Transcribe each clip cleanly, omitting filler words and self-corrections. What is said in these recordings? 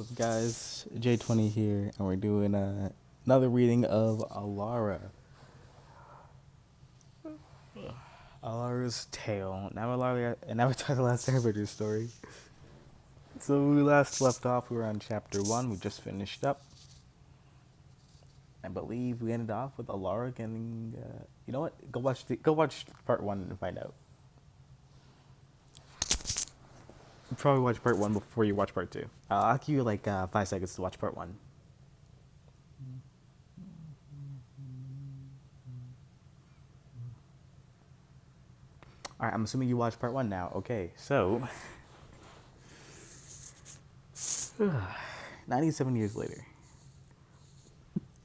What's up, guys? J20 here, and we're doing another reading of Alara. Alara's Tale. Now Alara, an Avatar The Last Airbender story. So when we last left off, we were on chapter 1. We just finished up. I believe we ended off with Alara getting. You know what? Go watch part 1 and find out. Probably watch part 1 before you watch part 2. I'll give you like 5 seconds to watch part 1. Alright, I'm assuming you watched part 1 now. Okay, so 97 years later.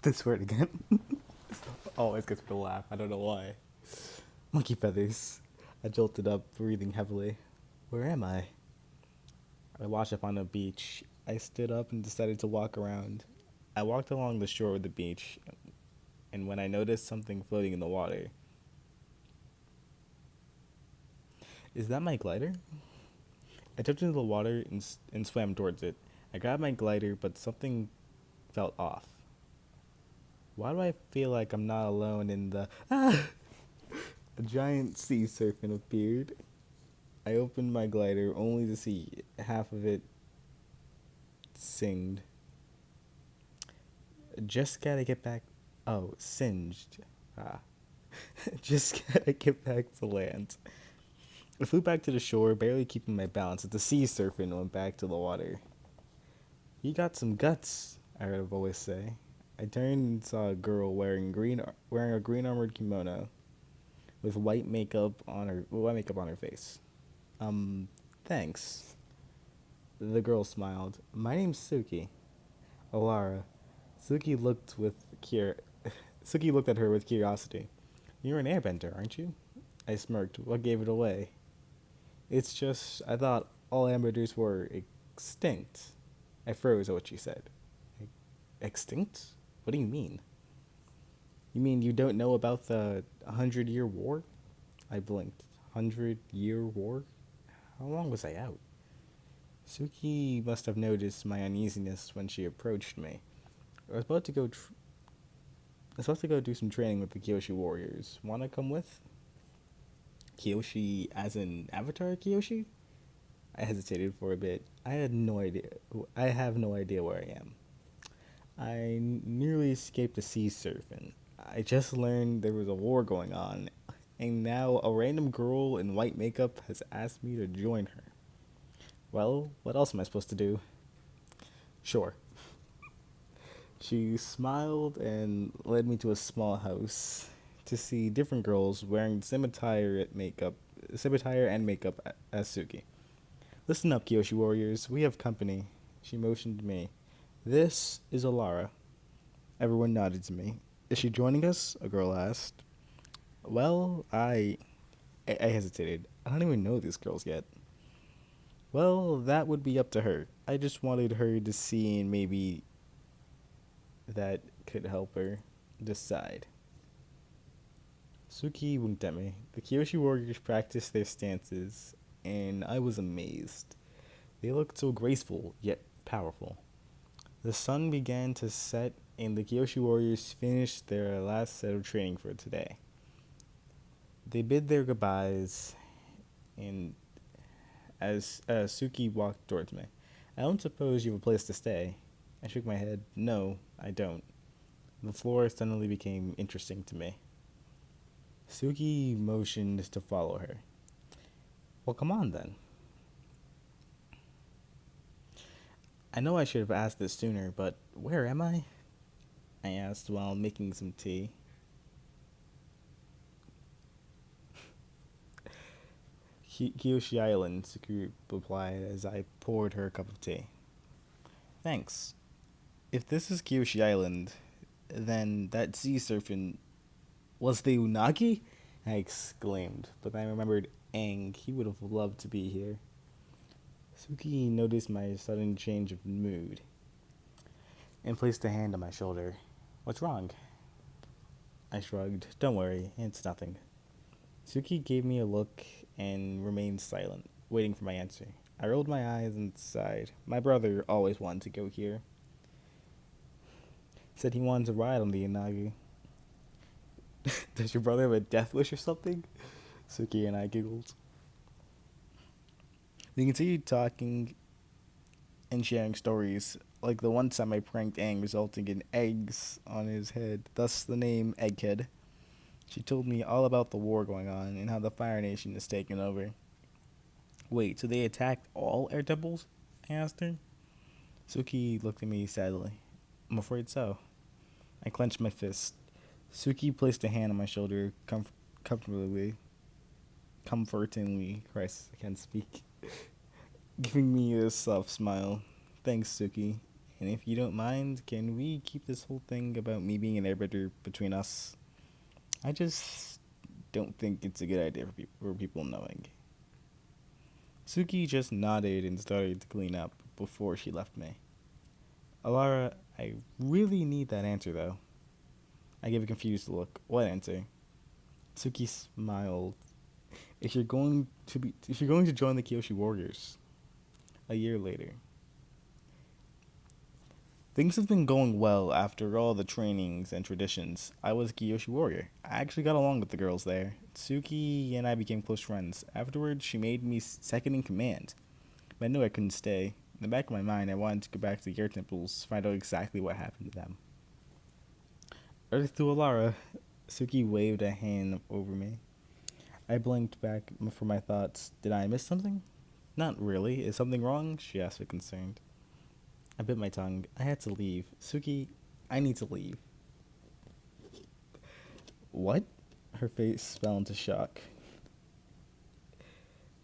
This word again. Always gets me to laugh. I don't know why. Monkey feathers. I jolted up, breathing heavily. Where am I? I washed up on a beach. I stood up and decided to walk around. I walked along the shore of the beach, and when I noticed something floating in the water. Is that my glider? I jumped into the water and swam towards it. I grabbed my glider, but something felt off. Why do I feel like I'm not alone in the... Ah! A giant sea serpent appeared. I opened my glider only to see half of it singed. Just gotta get back... Oh, singed. Ah. Just gotta get back to land. I flew back to the shore, barely keeping my balance, as the sea serpent went back to the water. You got some guts, I heard a voice say. I turned and saw a girl wearing a green armored kimono with white makeup on her face. Thanks. The girl smiled. My name's Suki. Alara. Suki looked with cur- Suki looked at her with curiosity. You're an airbender, aren't you? I smirked. What gave it away? It's just I thought all airbenders were extinct. I froze at what she said. Extinct? What do you mean? You mean you don't know about the 100-Year War? I blinked. 100-Year War? How long was I out? Suki must have noticed my uneasiness when she approached me. I was about to go. I was supposed to go do some training with the Kyoshi warriors. Wanna come with? Kyoshi, as in Avatar Kyoshi? I hesitated for a bit. I had no idea. I have no idea where I am. I nearly escaped a sea serpent. I just learned there was a war going on, and now a random girl in white makeup has asked me to join her. Well, what else am I supposed to do? Sure. She smiled and led me to a small house to see different girls wearing same attire and makeup as Suki. Listen up, Kyoshi warriors. We have company. She motioned to me. This is Alara. Everyone nodded to me. Is she joining us? A girl asked. Well, I hesitated. I don't even know these girls yet. Well, that would be up to her. I just wanted her to see, and maybe that could help her decide. Suki winked at me. The Kyoshi warriors practiced their stances, and I was amazed. They looked so graceful, yet powerful. The sun began to set, and the Kyoshi warriors finished their last set of training for today. They bid their goodbyes, and as Suki walked towards me. I don't suppose you have a place to stay. I shook my head. No, I don't. The floor suddenly became interesting to me. Suki motioned to follow her. Well, come on then. I know I should have asked this sooner, but where am I? I asked while making some tea. Kyoshi Island, Suki replied as I poured her a cup of tea. Thanks. If this is Kyoshi Island, then that sea serpent was the Unagi? I exclaimed, but then I remembered Aang. He would have loved to be here. Suki noticed my sudden change of mood and placed a hand on my shoulder. What's wrong? I shrugged. Don't worry, it's nothing. Suki gave me a look and remained silent, waiting for my answer. I rolled my eyes and sighed. My brother always wanted to go here. Said he wanted to ride on the Unagi. Does your brother have a death wish or something? Suki and I giggled. We continued talking and sharing stories, like the one time I pranked Aang, resulting in eggs on his head, thus the name Egghead. She told me all about the war going on and how the Fire Nation is taking over. Wait, so they attacked all air temples? I asked her. Suki looked at me sadly. I'm afraid so. I clenched my fist. Suki placed a hand on my shoulder comfortably, comfortingly. Christ, I can't speak. Giving me a soft smile. Thanks, Suki. And if you don't mind, can we keep this whole thing about me being an airbender between us? I just don't think it's a good idea for people knowing. Suki just nodded and started to clean up before she left me. Alara, I really need that answer, though. I gave a confused look. What answer? Suki smiled. If you're going to join the Kyoshi Warriors. A year later. Things have been going well after all the trainings and traditions. I was a Kyoshi warrior. I actually got along with the girls there. Suki and I became close friends. Afterwards, she made me second in command. But I knew I couldn't stay. In the back of my mind, I wanted to go back to the air temples to find out exactly what happened to them. Earth to Alara. Suki waved a hand over me. I blinked back for my thoughts. Did I miss something? Not really. Is something wrong? She asked with concern. I bit my tongue. I had to leave. Suki, I need to leave. What? Her face fell into shock.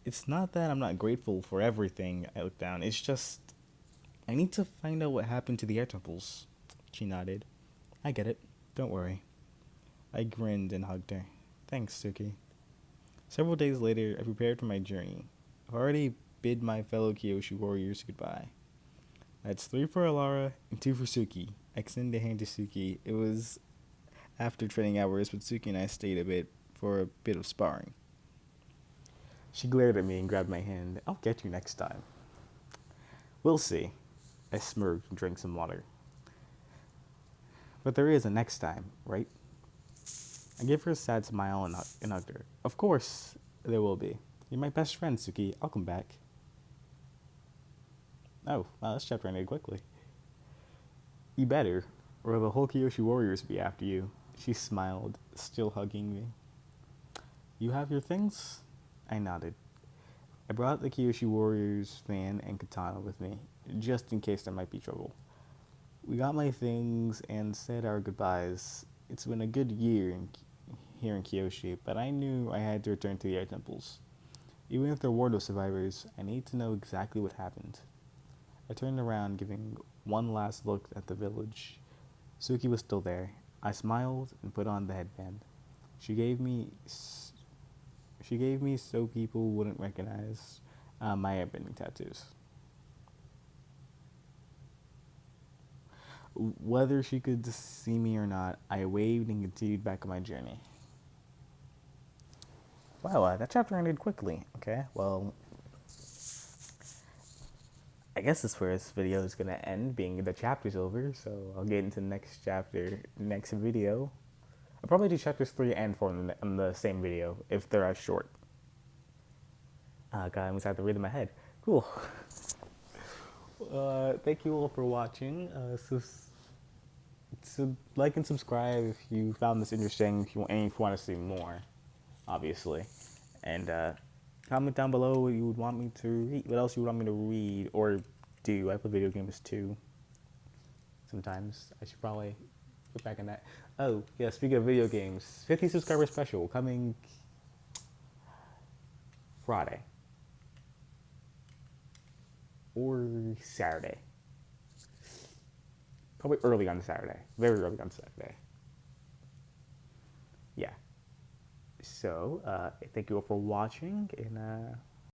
It's not that I'm not grateful for everything. I looked down. It's just, I need to find out what happened to the air temples. She nodded. I get it. Don't worry. I grinned and hugged her. Thanks, Suki. Several days later, I prepared for my journey. I've already bid my fellow Kyoshi warriors goodbye. That's 3 for Alara and 2 for Suki. I extended a hand to Suki. It was after training hours, but Suki and I stayed for a bit of sparring. She glared at me and grabbed my hand. I'll get you next time. We'll see. I smirked and drank some water. But there is a next time, right? I gave her a sad smile and hugged her. Of course, there will be. You're my best friend, Suki. I'll come back. Oh, wow, this chapter ended quickly. You better, or the whole Kyoshi Warriors be after you. She smiled, still hugging me. You have your things? I nodded. I brought the Kyoshi Warriors fan and katana with me, just in case there might be trouble. We got my things and said our goodbyes. It's been a good year here in Kyoshi, but I knew I had to return to the air temples. Even if there were no survivors, I need to know exactly what happened. I turned around, giving one last look at the village. Suki was still there. I smiled and put on the headband. She gave me so people wouldn't recognize my airbending tattoos. Whether she could see me or not, I waved and continued back on my journey. Wow, that chapter ended quickly. Okay, well, I guess that's where this video is going to end, being the chapter's over, so I'll get into the next chapter, next video. I'll probably do chapters 3 and 4 in the same video, if they're as short. God, I almost have to read in my head. Cool. Thank you all for watching. So like and subscribe if you found this interesting, if you want to see more, obviously. And comment down below what you would want me to read, what else you would want me to read or do. I play video games too. Sometimes I should probably get back on that. Oh yeah, speaking of video games, 50 subscriber special coming Friday or Saturday. Probably early on Saturday. Very early on Saturday. Yeah. So, thank you all for watching, and